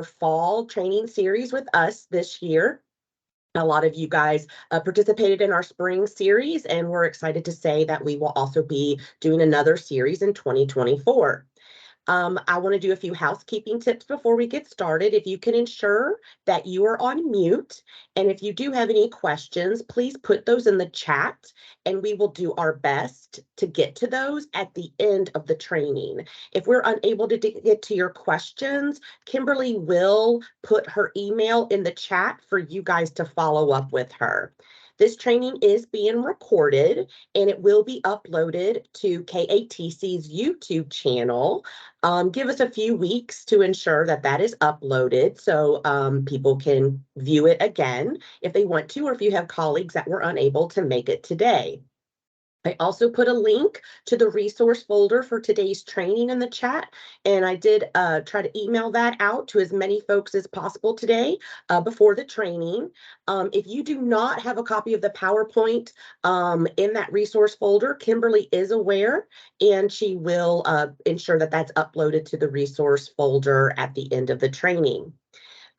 fall training series with us this year. A lot of you guys participated in our spring series, and we're excited to say that we will also be doing another series in 2024. I want to do a few housekeeping tips before we get started. If you can ensure that you are on mute, and if you do have any questions, please put those in the chat, and we will do our best to get to those at the end of the training. If we're unable to get to your questions, Kimberly will put her email in the chat for you guys to follow up with her. This training is being recorded and it will be uploaded to KATC's YouTube channel. Give us a few weeks to ensure that that is uploaded so people can view it again if they want to, or if you have colleagues that were unable to make it today. I also put a link to the resource folder for today's training in the chat, and I did try to email that out to as many folks as possible today before the training. If you do not have a copy of the PowerPoint in that resource folder, Kimberly is aware, and she will ensure that that's uploaded to the resource folder at the end of the training.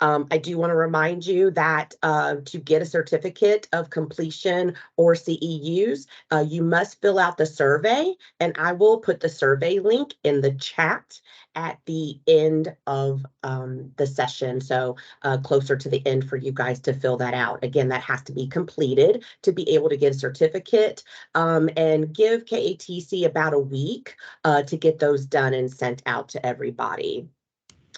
I do want to remind you that to get a certificate of completion or CEUs, you must fill out the survey, and I will put the survey link in the chat at the end of the session, so closer to the end for you guys to fill that out. Again, that has to be completed to be able to get a certificate, and give KATC about a week to get those done and sent out to everybody.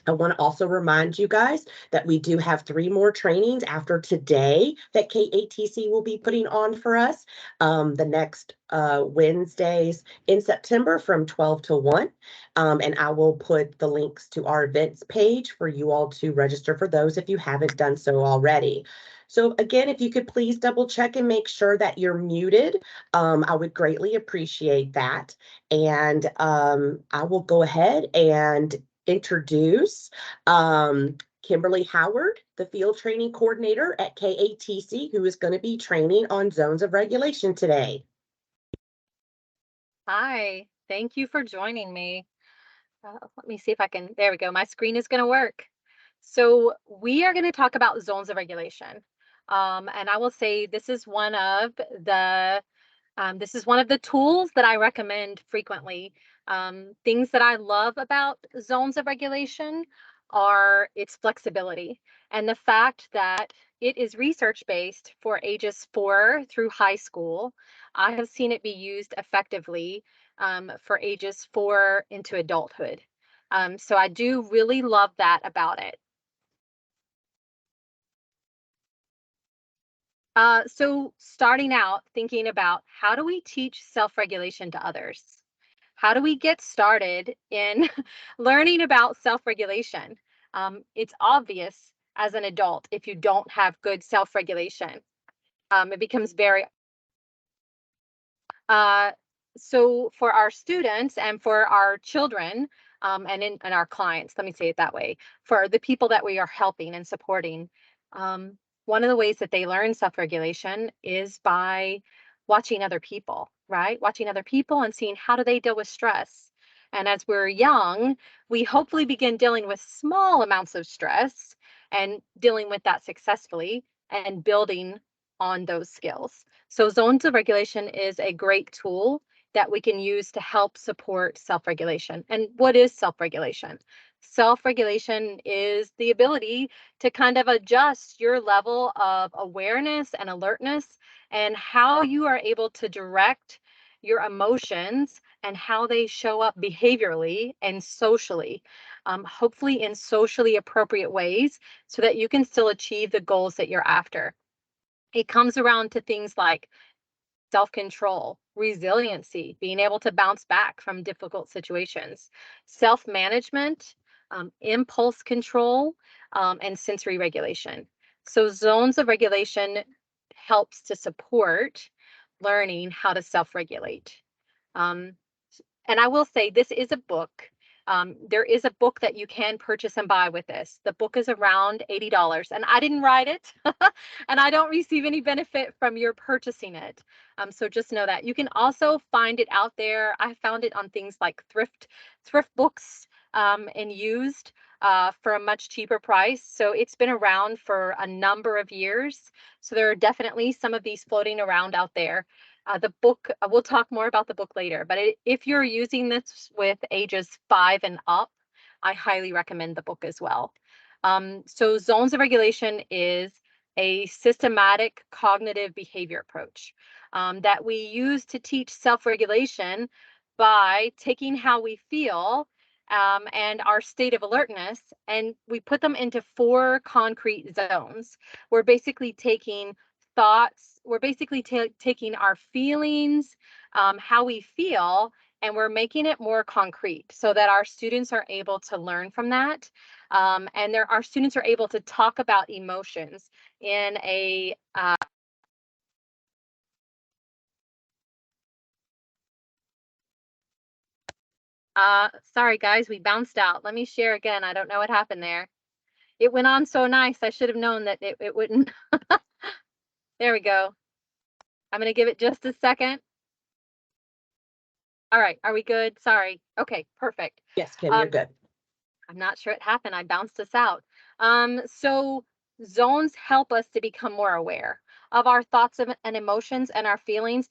I want to also remind you guys that we do have 3 more trainings after today that KATC will be putting on for us the next Wednesdays in September from 12 to 1. And I will put the links to our events page for you all to register for those if you haven't done so already. So again, if you could please double check and make sure that you're muted, I would greatly appreciate that. And I will go ahead and introduce Kimberly Howard, the field training coordinator at KATC, who is going to be training on zones of regulation today. Hi, thank you for joining me. Let me see if I can, there we go. My screen is going to work. So we are going to talk about zones of regulation. And I will say this is one of the tools that I recommend frequently. Things that I love about zones of regulation are its flexibility and the fact that it is research-based for ages 4 through high school. I have seen it be used effectively for ages 4 into adulthood. So I do really love that about it. So starting out thinking about how do we teach self-regulation to others? How do we get started in learning about self-regulation? It's obvious as an adult if you don't have good self-regulation. It becomes very so for our students and for our children and our clients, let me say it that way, for the people that we are helping and supporting, one of the ways that they learn self-regulation is by watching other people, right? Watching other people and seeing how do they deal with stress. And as we're young, we hopefully begin dealing with small amounts of stress and dealing with that successfully and building on those skills. So zones of regulation is a great tool that we can use to help support self-regulation. And what is self-regulation? Self-regulation is the ability to kind of adjust your level of awareness and alertness and how you are able to direct your emotions and how they show up behaviorally and socially, hopefully in socially appropriate ways so that you can still achieve the goals that you're after. It comes around to things like self-control, resiliency, being able to bounce back from difficult situations, self-management, impulse control, and sensory regulation. So zones of regulation helps to support learning how to self-regulate. And I will say this is a book. There is a book that you can purchase and buy with this. The book is around $80, and I didn't write it, and I don't receive any benefit from your purchasing it. So just know that. You can also find it out there. I found it on things like thrift books and used. for a much cheaper price. So it's been around for a number of years. So there are definitely some of these floating around out there. The book, we'll talk more about the book later, but if you're using this with ages 5 and up, I highly recommend the book as well. So zones of regulation is a systematic cognitive behavior approach that we use to teach self-regulation by taking how we feel and our state of alertness, and we put them into 4 concrete zones. We're basically taking thoughts, we're basically taking our feelings, how we feel, and we're making it more concrete so that our students are able to learn from that. And our students are able to talk about emotions in a sorry guys, we bounced out. Let me share again. I don't know what happened there. It went on so nice. I should have known that it wouldn't. There we go. I'm going to give it just a second. All right. Are we good? Sorry. Okay, perfect. Yes, Kim, you're good. I'm not sure it happened. I bounced us out. So zones help us to become more aware of our thoughts and emotions and our feelings,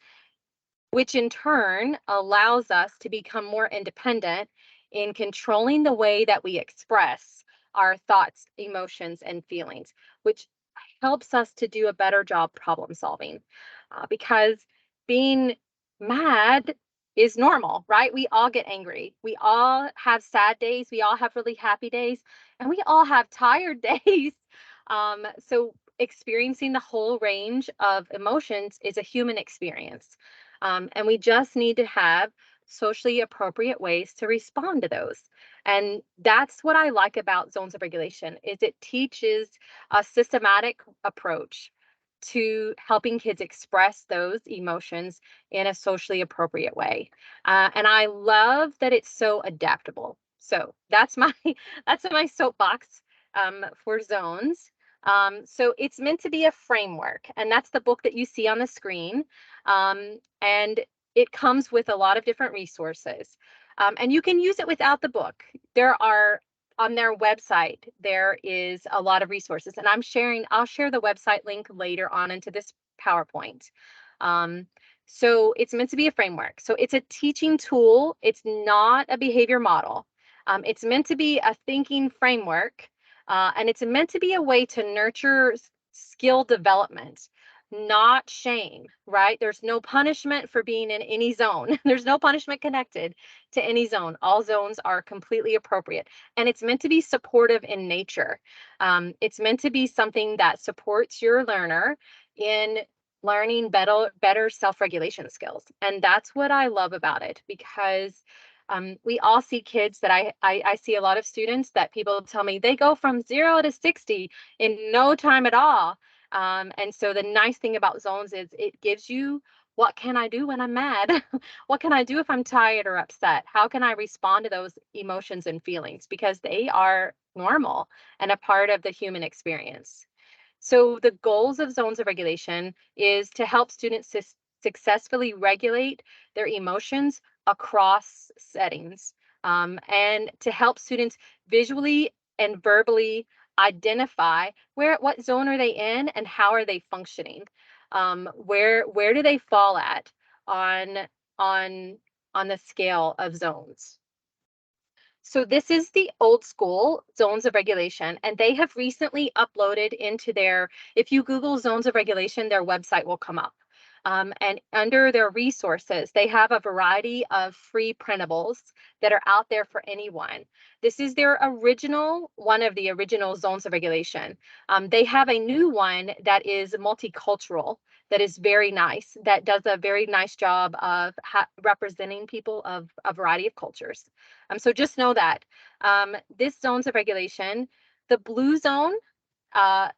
which in turn allows us to become more independent in controlling the way that we express our thoughts, emotions, and feelings, which helps us to do a better job problem solving. Because being mad is normal, right? We all get angry. We all have sad days. We all have really happy days, and we all have tired days. So experiencing the whole range of emotions is a human experience. And we just need to have socially appropriate ways to respond to those. And that's what I like about zones of regulation is it teaches a systematic approach to helping kids express those emotions in a socially appropriate way. And I love that it's so adaptable. So that's my that's my soapbox for zones. So it's meant to be a framework, and that's the book that you see on the screen. And it comes with a lot of different resources. And you can use it without the book. There are on their website, there is a lot of resources, and I'll share the website link later on into this PowerPoint. So it's meant to be a framework. So it's a teaching tool. It's not a behavior model. It's meant to be a thinking framework, and it's meant to be a way to nurture skill development, not shame, right? There's no punishment for being in any zone. There's no punishment connected to any zone. All zones are completely appropriate. And it's meant to be supportive in nature. It's meant to be something that supports your learner in learning better self-regulation skills. And that's what I love about it, because we all see kids that I see a lot of students that people tell me they go from 0 to 60 in no time at all. And so the nice thing about zones is it gives you, what can I do when I'm mad? What can I do if I'm tired or upset? How can I respond to those emotions and feelings? Because they are normal and a part of the human experience. So the goals of zones of regulation is to help students successfully regulate their emotions across settings, and to help students visually and verbally identify what zone are they in and how are they functioning. Where do they fall at on on on the scale of zones? So this is the old school zones of regulation, and they have recently uploaded into if you Google zones of regulation, their website will come up. And under their resources, they have a variety of free printables that are out there for anyone. This is one of the original zones of regulation. They have a new one that is multicultural, that is very nice, that does a very nice job of representing people of a variety of cultures. So just know that this zones of regulation, the blue zone, uh,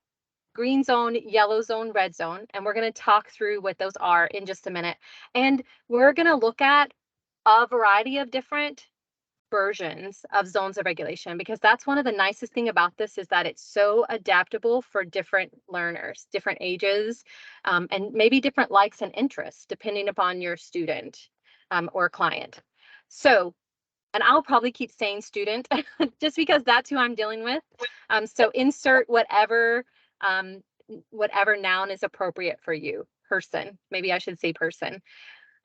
green zone, yellow zone, red zone, and we're going to talk through what those are in just a minute. And we're going to look at a variety of different versions of zones of regulation, because that's one of the nicest thing about this is that it's so adaptable for different learners, different ages, and maybe different likes and interests depending upon your student or client. So and I'll probably keep saying student just because that's who I'm dealing with. So insert um, whatever noun is appropriate for you. Person, maybe I should say person.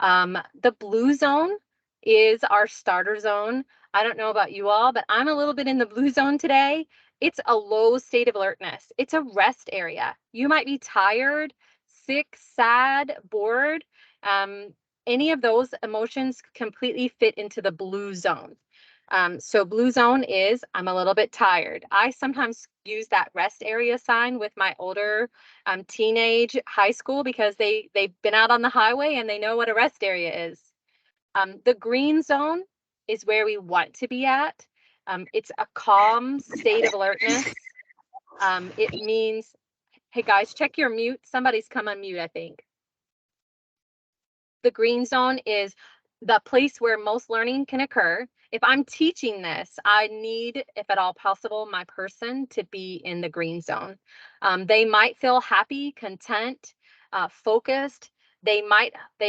The blue zone is our starter zone. I don't know about you all, but I'm a little bit in the blue zone today. It's a low state of alertness. It's a rest area. You might be tired, sick, sad, bored. Um, any of those emotions completely fit into the blue zone. So blue zone is I'm a little bit tired. I sometimes use that rest area sign with my older teenage high school because they've been out on the highway and they know what a rest area is. The green zone is where we want to be at. It's a calm state of alertness. It means, hey guys, check your mute. Somebody's come on mute, I think. The green zone is the place where most learning can occur. If I'm teaching this, I need, if at all possible, my person to be in the green zone. They might feel happy, content, focused. They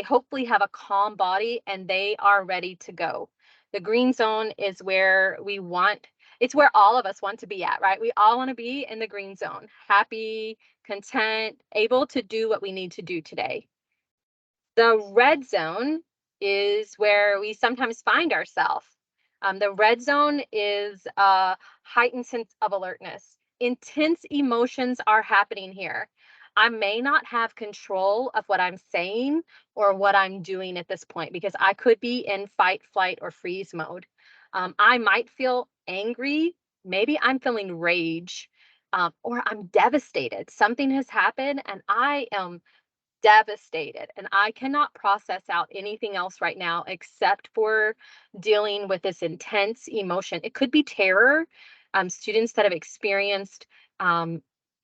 hopefully have a calm body and they are ready to go. The green zone is where it's where all of us want to be at, right? We all want to be in the green zone, happy, content, able to do what we need to do today. The red zone is where we sometimes find ourselves. The red zone is a heightened sense of alertness. Intense emotions are happening here. I may not have control of what I'm saying or what I'm doing at this point because I could be in fight, flight, or freeze mode. I might feel angry. Maybe I'm feeling rage, or I'm devastated. Something has happened and I am devastated and I cannot process out anything else right now except for dealing with this intense emotion. It could be terror. Students that have experienced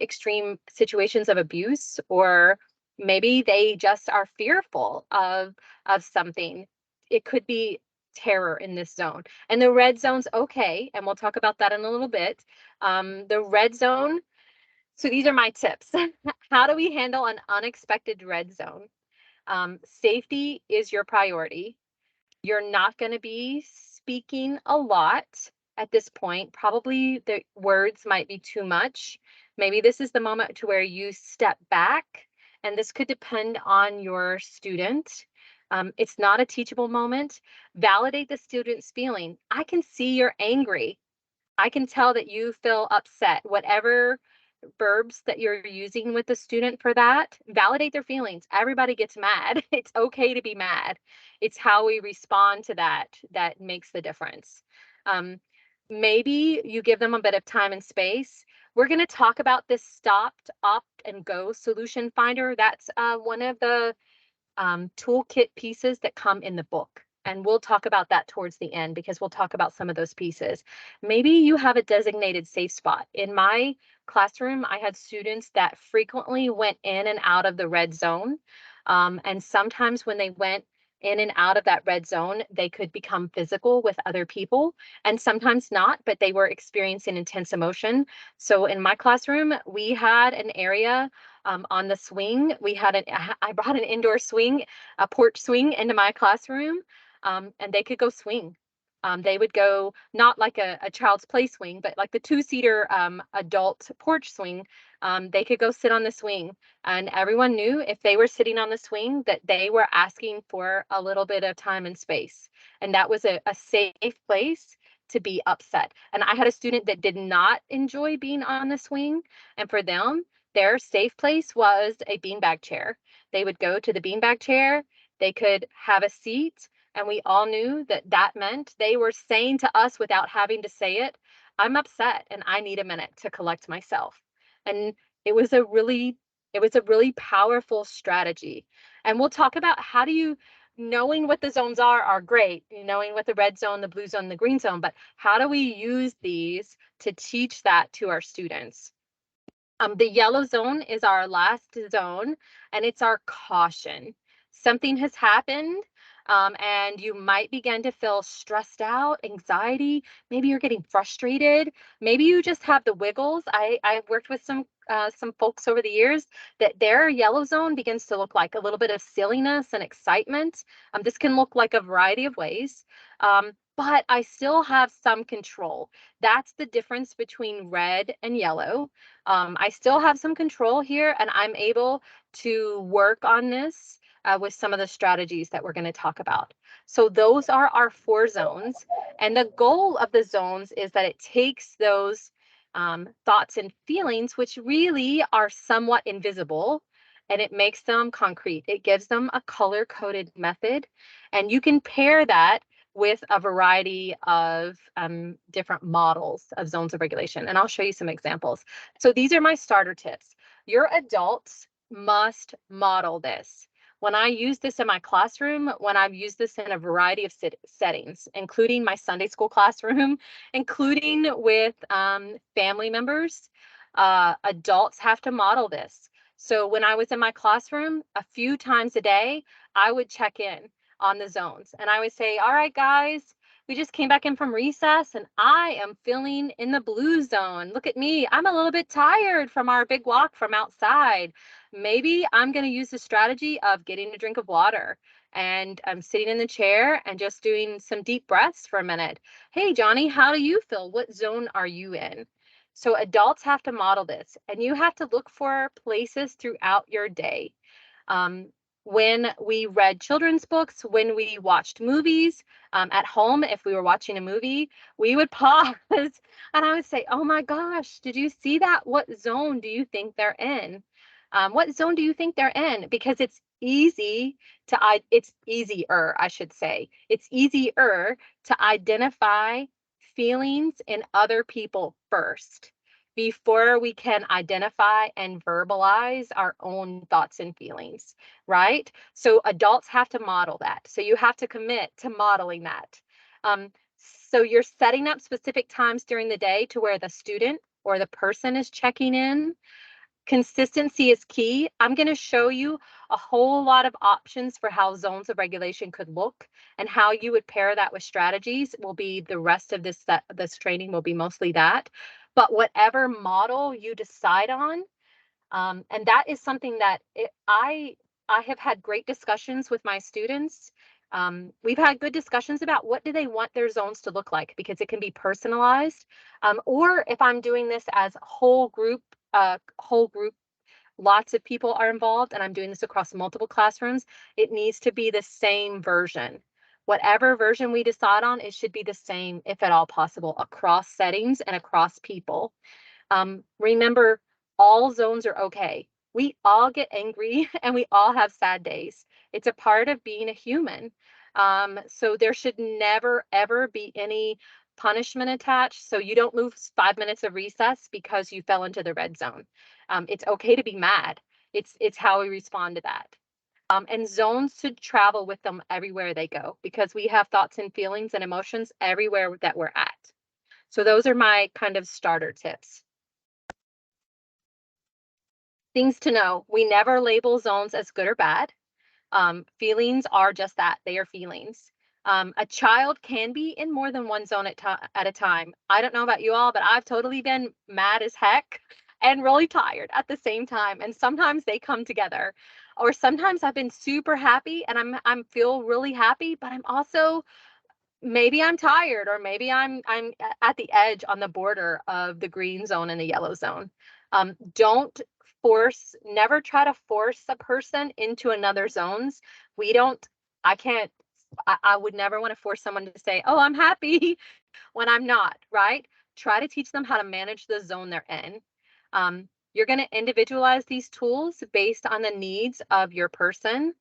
extreme situations of abuse, or maybe they just are fearful of something. It could be terror in this zone. And the red zone's okay, and we'll talk about that in a little bit. The red zone, so these are my tips. How do we handle an unexpected red zone? Safety is your priority. You're not going to be speaking a lot at this point. Probably the words might be too much. Maybe this is the moment to where you step back, and this could depend on your student. It's not a teachable moment. Validate the student's feeling. I can see you're angry. I can tell that you feel upset. Whatever verbs that you're using with the student for that, validate their feelings. Everybody gets mad. It's okay to be mad. It's how we respond to that that makes the difference. Um, Maybe you give them a bit of time and space. We're going to talk about this stopped, opt, and go solution finder. That's one of the toolkit pieces that come in the book. And we'll talk about that towards the end because we'll talk about some of those pieces. Maybe you have a designated safe spot. In my classroom, I had students that frequently went in and out of the red zone. And sometimes when they went in and out of that red zone, they could become physical with other people, and sometimes not, but they were experiencing intense emotion. So in my classroom, we had an area on the swing. I brought an indoor swing, a porch swing into my classroom, and they could go swing. They would go not like a child's play swing, but like the two-seater adult porch swing. They could go sit on the swing, and everyone knew if they were sitting on the swing that they were asking for a little bit of time and space, and that was a safe place to be upset. And I had a student that did not enjoy being on the swing, and for them, their safe place was a beanbag chair. They would go to the beanbag chair, they could have a seat, and we all knew that that meant they were saying to us without having to say it, I'm upset and I need a minute to collect myself. And it was a really powerful strategy. And we'll talk about how do you, knowing what the zones are great, knowing what the red zone, the blue zone, the green zone, but how do we use these to teach that to our students? The yellow zone is our last zone, and it's our caution. Something has happened. And you might begin to feel stressed out, anxiety. Maybe you're getting frustrated. Maybe you just have the wiggles. I've worked with some folks over the years that their yellow zone begins to look like a little bit of silliness and excitement. This can look like a variety of ways. But I still have some control. That's the difference between red and yellow. I still have some control here, and I'm able to work on this with some of the strategies that we're going to talk about. So those are our 4 zones. And the goal of the zones is that it takes those thoughts and feelings, which really are somewhat invisible, and it makes them concrete. It gives them a color-coded method. And you can pair that with a variety of different models of zones of regulation. And I'll show you some examples. So these are my starter tips. Your adults must model this. When I use this in my classroom, when I've used this in a variety of settings, including my Sunday school classroom, including with family members, adults have to model this. So when I was in my classroom, a few times a day, I would check in on the zones. And I would say, all right, guys, we just came back in from recess and I am feeling in the blue zone. Look at me. I'm a little bit tired from our big walk from outside. Maybe I'm going to use the strategy of getting a drink of water and I'm sitting in the chair and just doing some deep breaths for a minute. Hey, Johnny, how do you feel? What zone are you in? So adults have to model this, and you have to look for places throughout your day. Um, when we read children's books, when we watched movies at home, if we were watching a movie, we would pause and I would say, oh my gosh, did you see that? What zone do you think they're in? What zone do you think they're in? Because it's easy it's easier, I should say. It's easier to identify feelings in other people first before we can identify and verbalize our own thoughts and feelings, right? So adults have to model that. So you have to commit to modeling that. So you're setting up specific times during the day to where the student or the person is checking in. Consistency is key. I'm going to show you a whole lot of options for how zones of regulation could look, and how you would pair that with strategies will be the rest of this training will be mostly that. But whatever model you decide on, and that is something that I have had great discussions with my students. We've had good discussions about what do they want their zones to look like, because it can be personalized. Or if I'm doing this as whole group, lots of people are involved, and I'm doing this across multiple classrooms, it needs to be the same version. Whatever version we decide on, it should be the same, if at all possible, across settings and across people. Remember, all zones are okay. We all get angry and we all have sad days. It's a part of being a human. So there should never, ever be any punishment attached. So you don't lose 5 minutes of recess because you fell into the red zone. It's okay to be mad. It's how we respond to that. And zones should travel with them everywhere they go, because we have thoughts and feelings and emotions everywhere that we're at. So those are my kind of starter tips. Things to know: we never label zones as good or bad. Feelings are just that, they are feelings. A child can be in more than one zone at a time. I don't know about you all, but I've totally been mad as heck and really tired at the same time. And sometimes they come together. Or sometimes I've been super happy and I'm feel really happy, but I'm also, maybe I'm tired, or maybe I'm at the edge on the border of the green zone and the yellow zone. Don't never try to force a person into another zones. We don't, I can't, I would never want to force someone to say, oh, I'm happy when I'm not, right? Try to teach them how to manage the zone they're in. You're going to individualize these tools based on the needs of your person.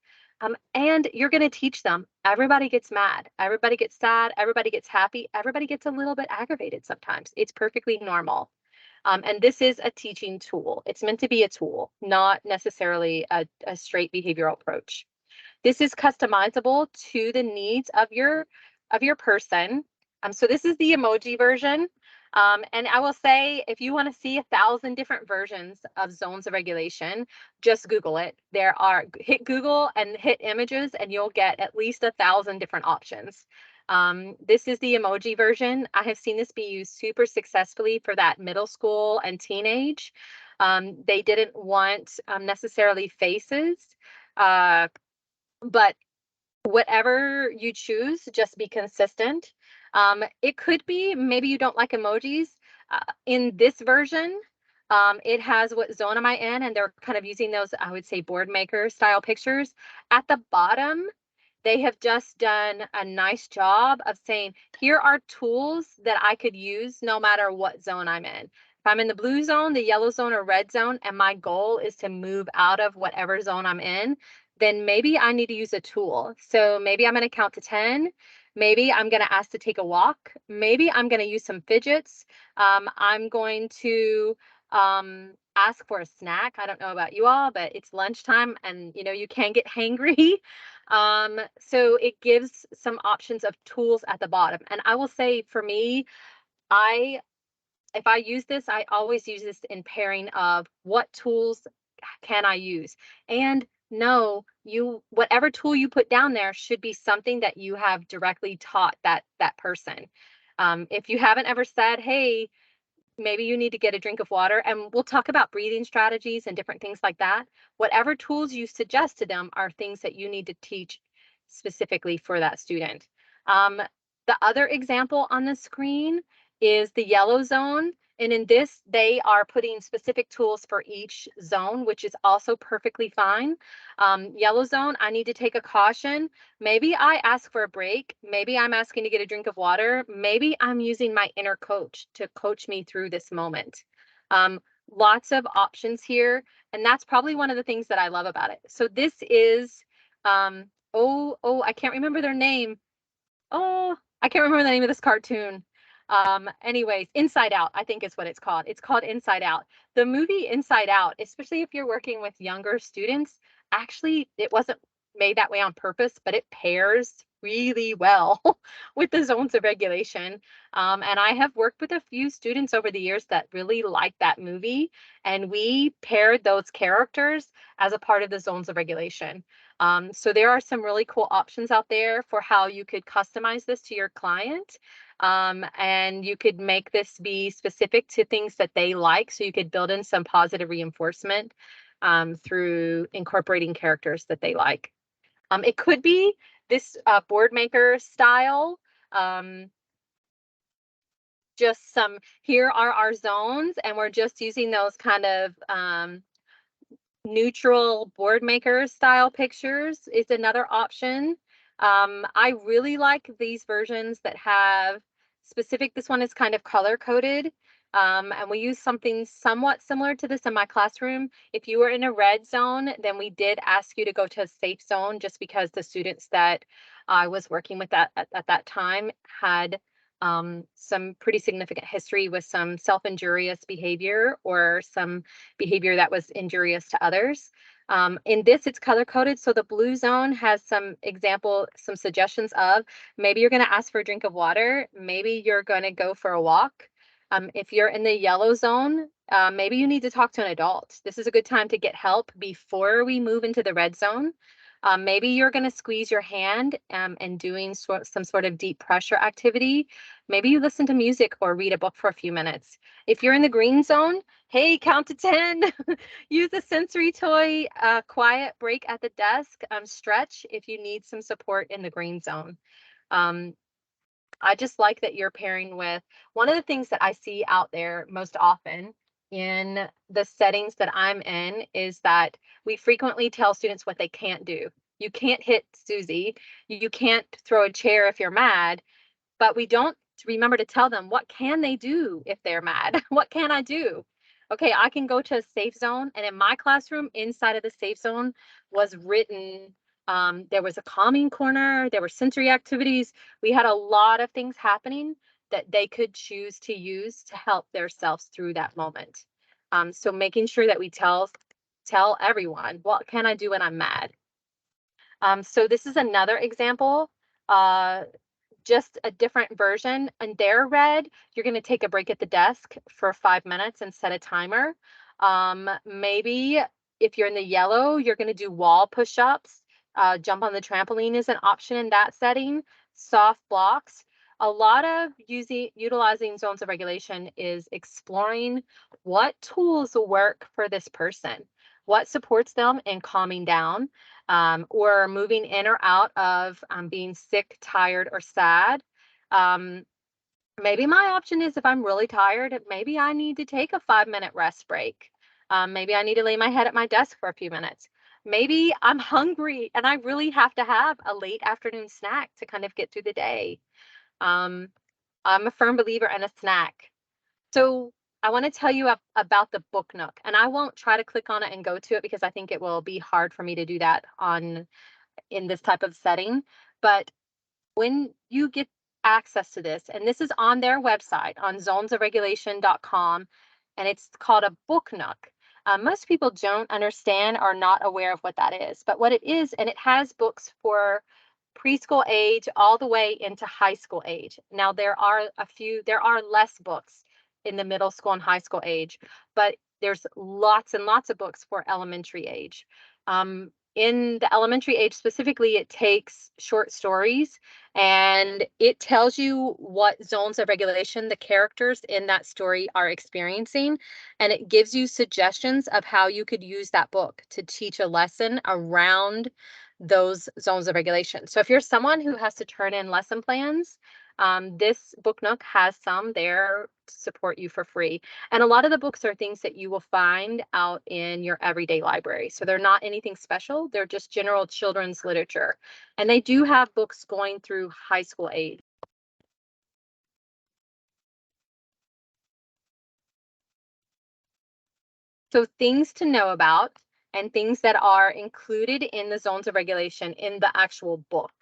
And you're going to teach them. Everybody gets mad. Everybody gets sad. Everybody gets happy. Everybody gets a little bit aggravated sometimes. It's perfectly normal. And this is a teaching tool. It's meant to be a tool, not necessarily a straight behavioral approach. This is customizable to the needs of your person. So this is the emoji version. And I will say, if you want to see 1,000 different versions of zones of regulation, just Google it. Hit Google and hit images, and you'll get at least 1,000 different options. This is the emoji version. I have seen this be used super successfully for that middle school and teenage. They didn't want necessarily faces, but whatever you choose, just be consistent. It could be maybe you don't like emojis. In this version, it has what zone am I in, and they're kind of using those, I would say, board maker style pictures. At the bottom, they have just done a nice job of saying, here are tools that I could use no matter what zone I'm in. If I'm in the blue zone, the yellow zone, or red zone, and my goal is to move out of whatever zone I'm in, then maybe I need to use a tool. So maybe I'm going to count to 10. Maybe I'm going to ask to take a walk. Maybe I'm going to use some fidgets. I'm going to ask for a snack. I don't know about you all, but it's lunchtime and you can get hangry. So it gives some options of tools at the bottom. And I will say for me, if I use this, I always use this in pairing of what tools can I use? And no, whatever tool you put down there should be something that you have directly taught that person. If you haven't ever said, hey, maybe you need to get a drink of water, and we'll talk about breathing strategies and different things like that. Whatever tools you suggest to them are things that you need to teach specifically for that student. The other example on the screen is the yellow zone. And in this, they are putting specific tools for each zone, which is also perfectly fine. Yellow zone, I need to take a caution. Maybe I ask for a break. Maybe I'm asking to get a drink of water. Maybe I'm using my inner coach to coach me through this moment. Lots of options here. And that's probably one of the things that I love about it. So this is, I can't remember their name. Oh, I can't remember the name of this cartoon. Anyways, Inside Out, I think is what it's called. It's called Inside Out. The movie Inside Out, especially if you're working with younger students, actually, it wasn't made that way on purpose, but it pairs really well with the zones of regulation. And I have worked with a few students over the years that really like that movie, and we paired those characters as a part of the zones of regulation. So there are some really cool options out there for how you could customize this to your client. And you could make this be specific to things that they like. So you could build in some positive reinforcement through incorporating characters that they like. It could be this board maker style. Just here are our zones, and we're just using those kind of neutral board maker style pictures is another option. I really like these versions that have specific, this one is kind of color coded. And we use something somewhat similar to this in my classroom. If you were in a red zone, then we did ask you to go to a safe zone, just because the students that I was working with at that time had some pretty significant history with some self-injurious behavior or some behavior that was injurious to others. In this, it's color coded. So the blue zone has some suggestions of maybe you're going to ask for a drink of water. Maybe you're going to go for a walk. If you're in the yellow zone, maybe you need to talk to an adult. This is a good time to get help before we move into the red zone. Maybe you're going to squeeze your hand and doing some sort of deep pressure activity. Maybe you listen to music or read a book for a few minutes. If you're in the green zone, hey, count to 10. Use a sensory toy, quiet break at the desk, stretch if you need some support in the green zone. I just like that you're pairing with one of the things that I see out there most often in the settings that I'm in is that we frequently tell students what they can't do. You can't hit Susie. You can't throw a chair if you're mad, but we don't remember to tell them what can they do if they're mad. What can I do? Okay, I can go to a safe zone, and in my classroom, inside of the safe zone was written, there was a calming corner, there were sensory activities. We had a lot of things happening that they could choose to use to help themselves through that moment. So making sure that we tell everyone, what can I do when I'm mad? So this is another example. just a different version. And they're red, you're going to take a break at the desk for 5 minutes and set a timer. Maybe if you're in the yellow, you're going to do wall push-ups. Jump on the trampoline is an option in that setting. Soft blocks. A lot of utilizing zones of regulation is exploring what tools work for this person, what supports them in calming down, or moving in or out of being sick, tired, or sad. Maybe my option is if I'm really tired, maybe I need to take a 5-minute rest break. Maybe I need to lay my head at my desk for a few minutes. Maybe I'm hungry and I really have to have a late afternoon snack to kind of get through the day. I'm a firm believer in a snack. So I want to tell you about the Book Nook, and I won't try to click on it and go to it because I think it will be hard for me to do that in this type of setting. But when you get access to this, and this is on their website on zonesofregulation.com, and it's called a Book Nook. Most people don't understand or not aware of what that is, but what it is, and it has books for preschool age all the way into high school age. Now there are less books in the middle school and high school age, but there's lots and lots of books for elementary age. In the elementary age specifically, it takes short stories and it tells you what zones of regulation the characters in that story are experiencing. And it gives you suggestions of how you could use that book to teach a lesson around those zones of regulation. So if you're someone who has to turn in lesson plans, this Book Nook has some there to support you for free. And a lot of the books are things that you will find out in your everyday library. So they're not anything special. They're just general children's literature. And they do have books going through high school age. So things to know about and things that are included in the zones of regulation in the actual book.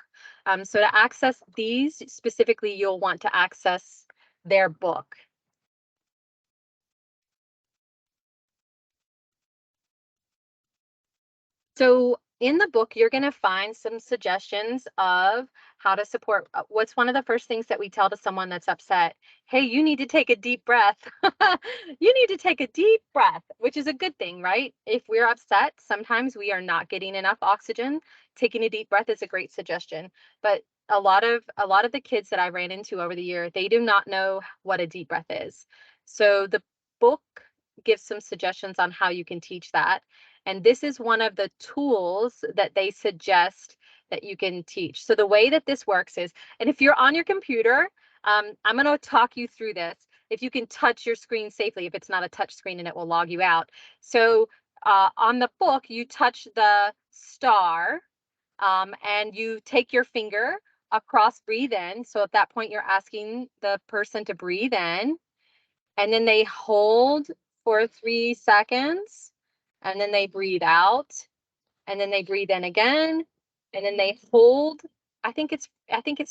So to access these specifically, you'll want to access their book. So in the book, you're going to find some suggestions of how to support. What's one of the first things that we tell to someone that's upset? Hey, you need to take a deep breath. You need to take a deep breath, which is a good thing, right? If we're upset, sometimes we are not getting enough oxygen. Taking a deep breath is a great suggestion. But a lot of the kids that I ran into over the year, they do not know what a deep breath is. So the book gives some suggestions on how you can teach that. And this is one of the tools that they suggest that you can teach. So the way that this works is, and if you're on your computer, I'm going to talk you through this. If you can touch your screen safely, if it's not a touch screen and it will log you out. So on the book, you touch the star and you take your finger across breathe in. So at that point, you're asking the person to breathe in. And then they hold for 3 seconds. And then they breathe out. And then they breathe in again. And then they hold. I think it's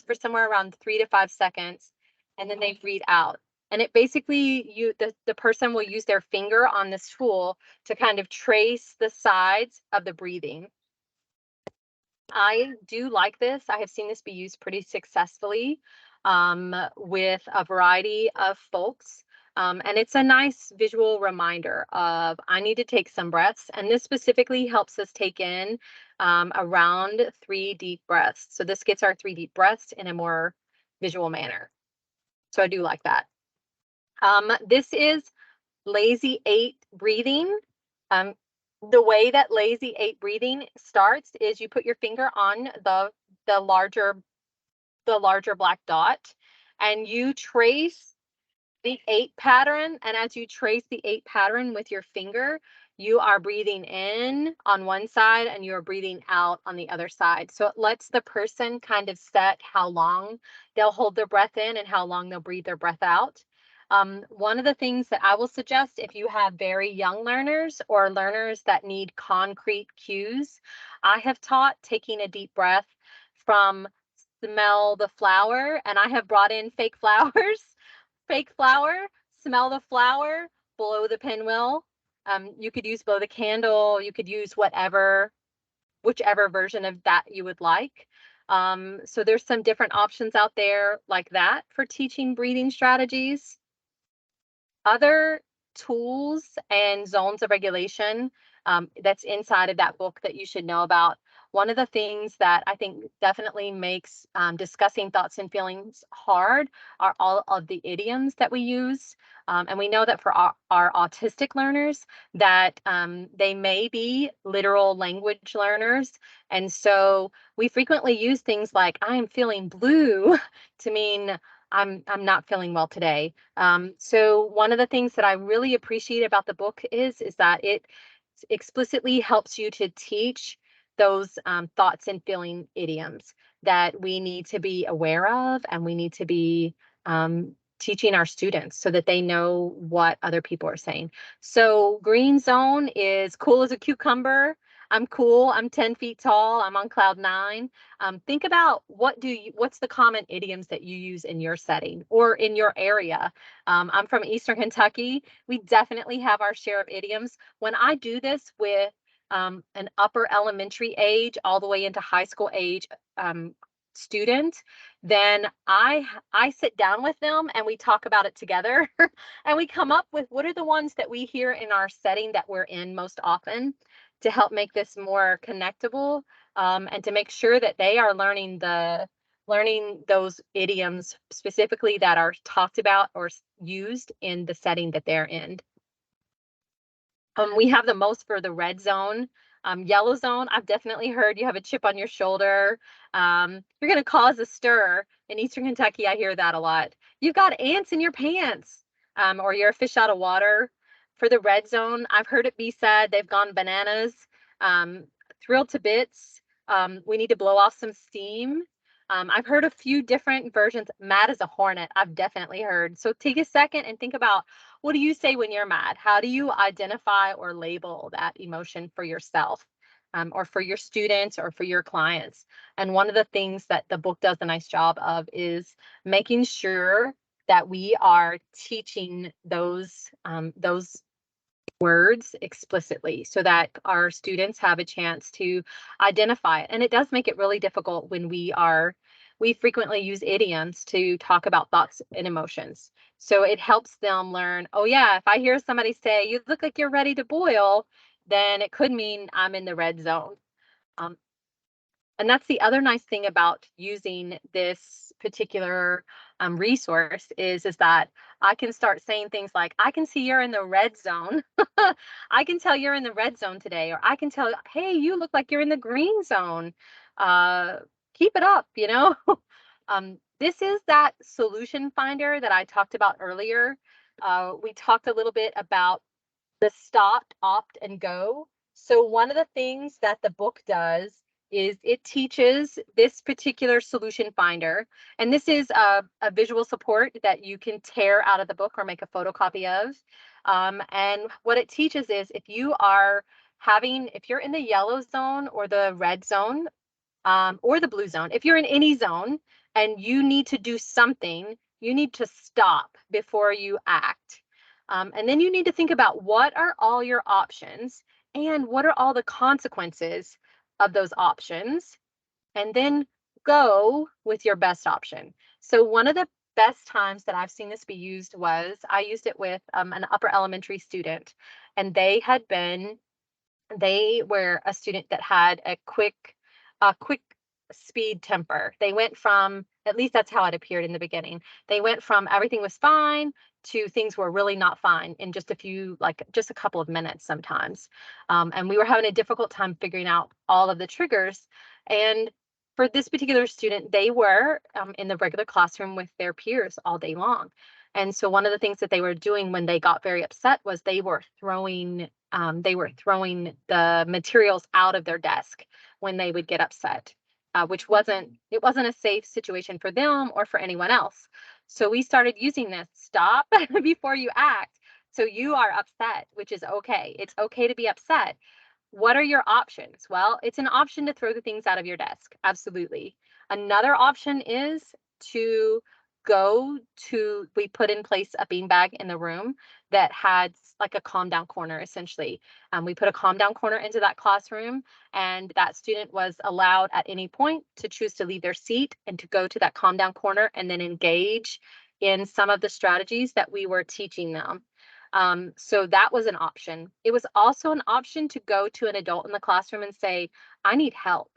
for somewhere around 3 to 5 seconds. And then they breathe out. And it basically the person will use their finger on this tool to kind of trace the sides of the breathing. I do like this. I have seen this be used pretty successfully with a variety of folks. And it's a nice visual reminder of I need to take some breaths. And this specifically helps us take in around 3 deep breaths. So this gets our 3 deep breaths in a more visual manner. So I do like that. This is Lazy 8 breathing. The way that Lazy 8 breathing starts is you put your finger on the larger black dot and you trace the 8 pattern. And as you trace the 8 pattern with your finger, you are breathing in on one side and you're breathing out on the other side. So it lets the person kind of set how long they'll hold their breath in and how long they'll breathe their breath out. One of the things that I will suggest if you have very young learners or learners that need concrete cues, I have taught taking a deep breath from smell the flower, and I have brought in fake flowers. Fake flower, smell the flower, blow the pinwheel. You could use blow the candle. You could use whichever version of that you would like. So there's some different options out there like that for teaching breathing strategies. Other tools and zones of regulation that's inside of that book that you should know about. One of the things that I think definitely makes discussing thoughts and feelings hard are all of the idioms that we use. And we know that for our autistic learners, that they may be literal language learners. And so we frequently use things like, I am feeling blue to mean I'm not feeling well today. So one of the things that I really appreciate about the book is that it explicitly helps you to teach those thoughts and feeling idioms that we need to be aware of, and we need to be teaching our students so that they know what other people are saying. So green zone is cool as a cucumber. I'm cool. I'm 10 feet tall. I'm on cloud nine. Think about what's the common idioms that you use in your setting or in your area. I'm from Eastern Kentucky. We definitely have our share of idioms. When I do this with an upper elementary age all the way into high school age student, then I sit down with them and we talk about it together and we come up with what are the ones that we hear in our setting that we're in most often to help make this more connectable, and to make sure that they are learning those idioms specifically that are talked about or used in the setting that they're in. We have the most for the red zone. Yellow zone, I've definitely heard you have a chip on your shoulder. You're going to cause a stir. In Eastern Kentucky, I hear that a lot. You've got ants in your pants, or you're a fish out of water. For the red zone, I've heard it be said they've gone bananas, um, thrilled to bits. We need to blow off some steam. I've heard a few different versions. Mad as a hornet, I've definitely heard. So take a second and think about, what do you say when you're mad? How do you identify or label that emotion for yourself, or for your students or for your clients? And one of the things that the book does a nice job of is making sure that we are teaching those words explicitly so that our students have a chance to identify it. And it does make it really difficult when we frequently use idioms to talk about thoughts and emotions. So it helps them learn, oh yeah, if I hear somebody say, you look like you're ready to boil, then it could mean I'm in the red zone. Um, and that's the other nice thing about using this particular resource is that I can start saying things like, I can see you're in the red zone. I can tell you're in the red zone today, or I can tell, hey, you look like you're in the green zone. Keep it up, you know? This is that solution finder that I talked about earlier. We talked a little bit about the stop, opt, and go. So one of the things that the book does is it teaches this particular solution finder. And this is a visual support that you can tear out of the book or make a photocopy of. And what it teaches is if you're in the yellow zone or the red zone, or the blue zone, if you're in any zone and you need to do something, you need to stop before you act. And then you need to think about what are all your options and what are all the consequences of those options, and then go with your best option. So one of the best times that I've seen this be used was I used it with an upper elementary student, and they were a student that had a quick speed temper. They went from, at least that's how it appeared in the beginning. They went from everything was fine to things were really not fine in just a couple of minutes sometimes. And we were having a difficult time figuring out all of the triggers. And for this particular student, they were in the regular classroom with their peers all day long. And so one of the things that they were doing when they got very upset was they were throwing the materials out of their desk when they would get upset, which wasn't a safe situation for them or for anyone else. So we started using this stop before you act. So you are upset, which is okay. It's okay to be upset. What are your options? Well, it's an option to throw the things out of your desk. Absolutely. Another option is to we put in place a beanbag in the room that had like a calm down corner, essentially. We put a calm down corner into that classroom, and that student was allowed at any point to choose to leave their seat and to go to that calm down corner and then engage in some of the strategies that we were teaching them. So that was an option. It was also an option to go to an adult in the classroom and say, I need help.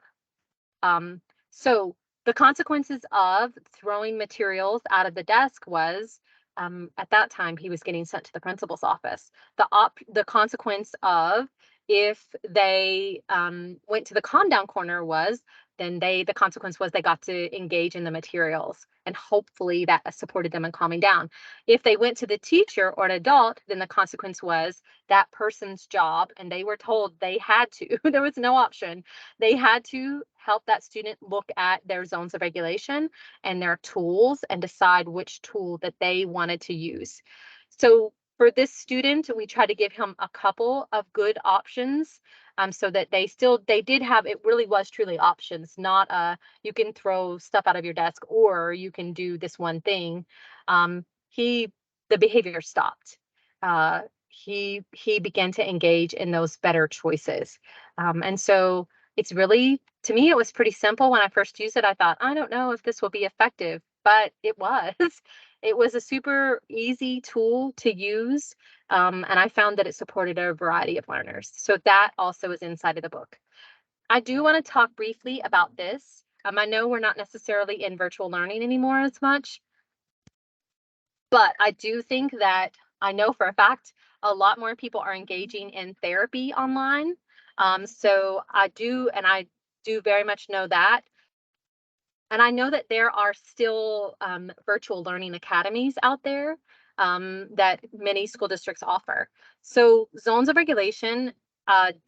So the consequences of throwing materials out of the desk was, at that time, he was getting sent to the principal's office. The consequence of, if they went to the calm down corner, was then the consequence was they got to engage in the materials, and hopefully that supported them in calming down. If they went to the teacher or an adult, then the consequence was that person's job, and they were told they had to, there was no option. They had to help that student look at their zones of regulation and their tools and decide which tool that they wanted to use. So for this student, we tried to give him a couple of good options, so that they did have, it really was truly options, not you can throw stuff out of your desk or you can do this one thing. The behavior stopped. He began to engage in those better choices. And so it's really, to me, it was pretty simple. When I first used it, I thought, I don't know if this will be effective, but it was. It was a super easy tool to use, and I found that it supported a variety of learners. So that also is inside of the book. I do want to talk briefly about this. I know we're not necessarily in virtual learning anymore as much, but I do think that, I know for a fact, a lot more people are engaging in therapy online. So I do very much know that. And I know that there are still virtual learning academies out there that many school districts offer. So zones of regulation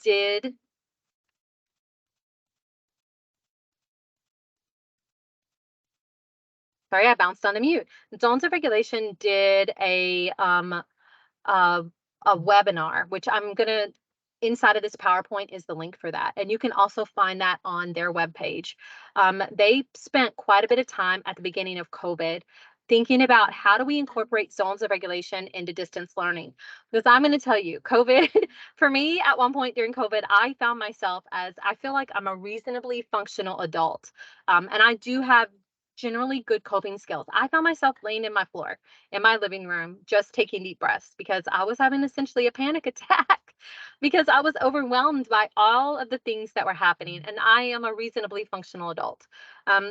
did, sorry, I bounced on the mute. Zones of regulation did uh, a webinar, which I'm going to, inside of this PowerPoint is the link for that. And you can also find that on their webpage. They spent quite a bit of time at the beginning of COVID thinking about how do we incorporate zones of regulation into distance learning. Because I'm going to tell you, COVID, for me, at one point during COVID, I found myself I feel like I'm a reasonably functional adult. And I do have generally good coping skills. I found myself laying in my floor in my living room, just taking deep breaths because I was having essentially a panic attack because I was overwhelmed by all of the things that were happening. And I am a reasonably functional adult.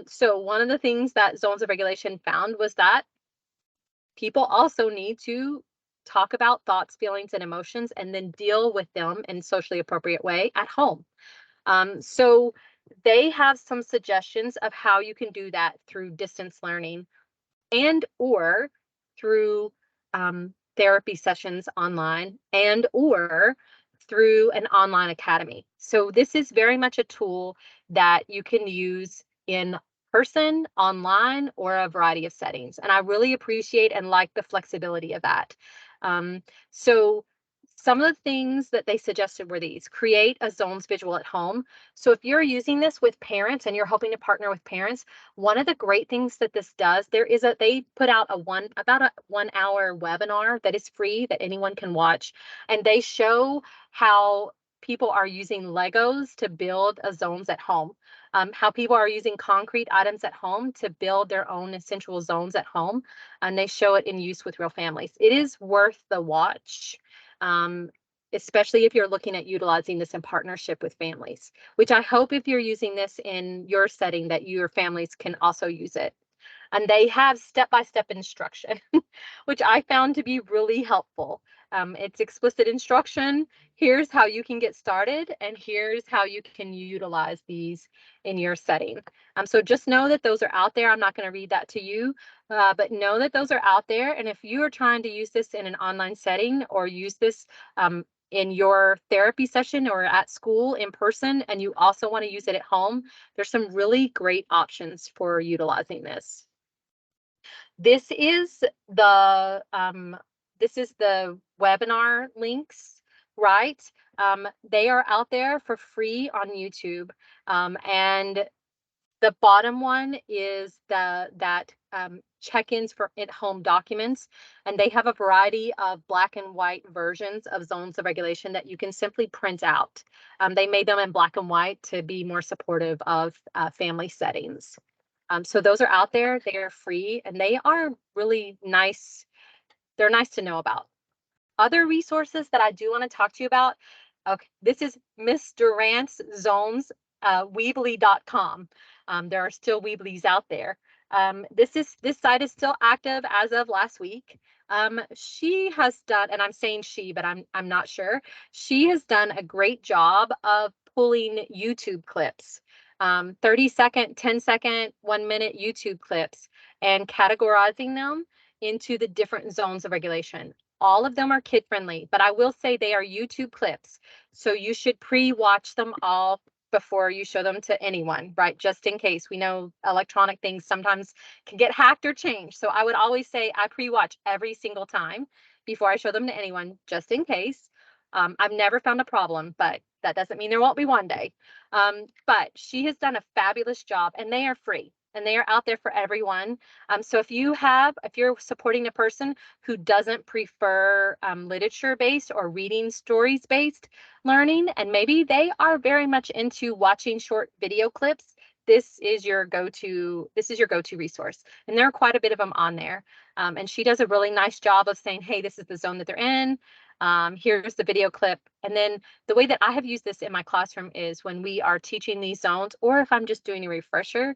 So one of the things that zones of regulation found was that people also need to talk about thoughts, feelings, and emotions, and then deal with them in a socially appropriate way at home. So they have some suggestions of how you can do that through distance learning and or through therapy sessions online and or through an online academy. So this is very much a tool that you can use in person, online, or a variety of settings. And I really appreciate and like the flexibility of that. So some of the things that they suggested were these: create a zones visual at home. So if you're using this with parents and you're hoping to partner with parents, one of the great things that this does, they put out about a 1 hour webinar that is free that anyone can watch. And they show how people are using Legos to build a zones at home, how people are using concrete items at home to build their own essential zones at home. And they show it in use with real families. It is worth the watch. Especially if you're looking at utilizing this in partnership with families, which I hope if you're using this in your setting that your families can also use it. And they have step-by-step instruction, which I found to be really helpful. It's explicit instruction. Here's how you can get started, and here's how you can utilize these in your setting. So just know that those are out there. I'm not going to read that to you, but know that those are out there. And if you are trying to use this in an online setting or use this in your therapy session or at school in person, and you also want to use it at home, there's some really great options for utilizing this. This is the webinar links, right? They are out there for free on YouTube, and the bottom one is that check-ins for at-home documents, and they have a variety of black and white versions of zones of regulation that you can simply print out. They made them in black and white to be more supportive of family settings. So those are out there. They are free, and they are really nice. They're nice to know about. Other resources that I do want to talk to you about. Okay, this is Miss Durant's Zones, Weebly.com. There are still Weeblies out there. This site is still active as of last week. She has done, and I'm saying she, but I'm not sure. She has done a great job of pulling YouTube clips, 30-second, 10-second, 1-minute YouTube clips, and categorizing them into the different zones of regulation. All of them are kid friendly, but I will say they are YouTube clips. So you should pre-watch them all before you show them to anyone, right? Just in case. We know electronic things sometimes can get hacked or changed. So I would always say I pre-watch every single time before I show them to anyone, just in case. I've never found a problem, but that doesn't mean there won't be one day. But she has done a fabulous job, and they are free and they are out there for everyone. So if you're supporting a person who doesn't prefer literature-based or reading stories-based learning, and maybe they are very much into watching short video clips, this is your go-to resource. And there are quite a bit of them on there. And she does a really nice job of saying, hey, this is the zone that they're in. Here's the video clip. And then the way that I have used this in my classroom is when we are teaching these zones, or if I'm just doing a refresher,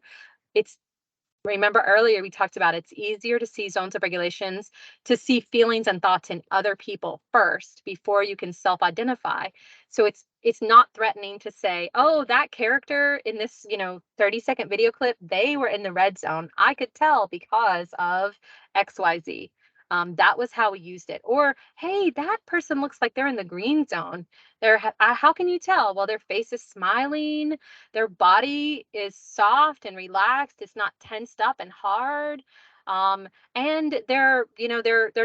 remember earlier we talked about it's easier to see zones of regulations, to see feelings and thoughts in other people first before you can self-identify. So it's not threatening to say, oh, that character in this 30-second video clip, they were in the red zone. I could tell because of XYZ. That was how we used it. Or, hey, that person looks like they're in the green zone. How can you tell? Well, their face is smiling, their body is soft and relaxed. It's not tensed up and hard. And they're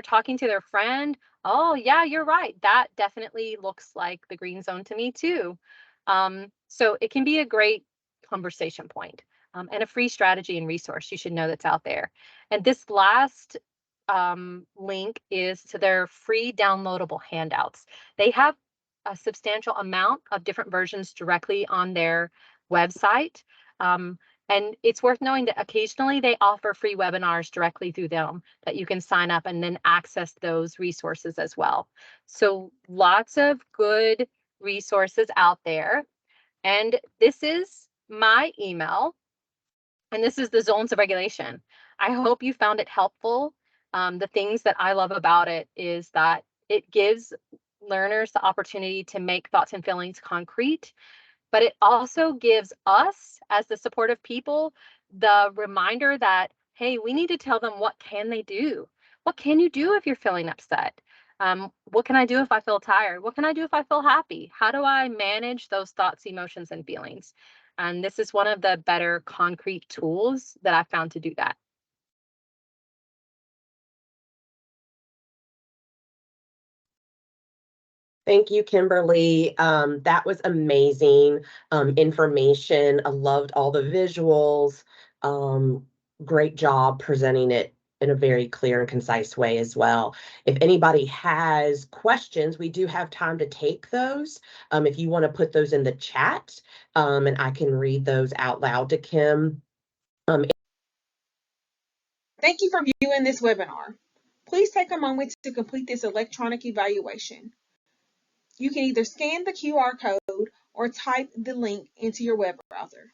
talking to their friend. Oh, yeah, you're right. That definitely looks like the green zone to me too. So it can be a great conversation point, and a free strategy and resource you should know that's out there. And this last link is to their free downloadable handouts. They have a substantial amount of different versions directly on their website. And it's worth knowing that occasionally they offer free webinars directly through them that you can sign up and then access those resources as well. So lots of good resources out there. And this is my email, and this is the zones of regulation. I hope you found it helpful. The things that I love about it is that it gives learners the opportunity to make thoughts and feelings concrete, but it also gives us as the supportive people the reminder that, hey, we need to tell them what can they do. What can you do if you're feeling upset? What can I do if I feel tired? What can I do if I feel happy? How do I manage those thoughts, emotions, and feelings? And this is one of the better concrete tools that I found to do that. Thank you, Kimberly. That was amazing information. I loved all the visuals. Great job presenting it in a very clear and concise way as well. If anybody has questions, we do have time to take those. If you want to put those in the chat, and I can read those out loud to Kim. Thank you for viewing this webinar. Please take a moment to complete this electronic evaluation. You can either scan the QR code or type the link into your web browser.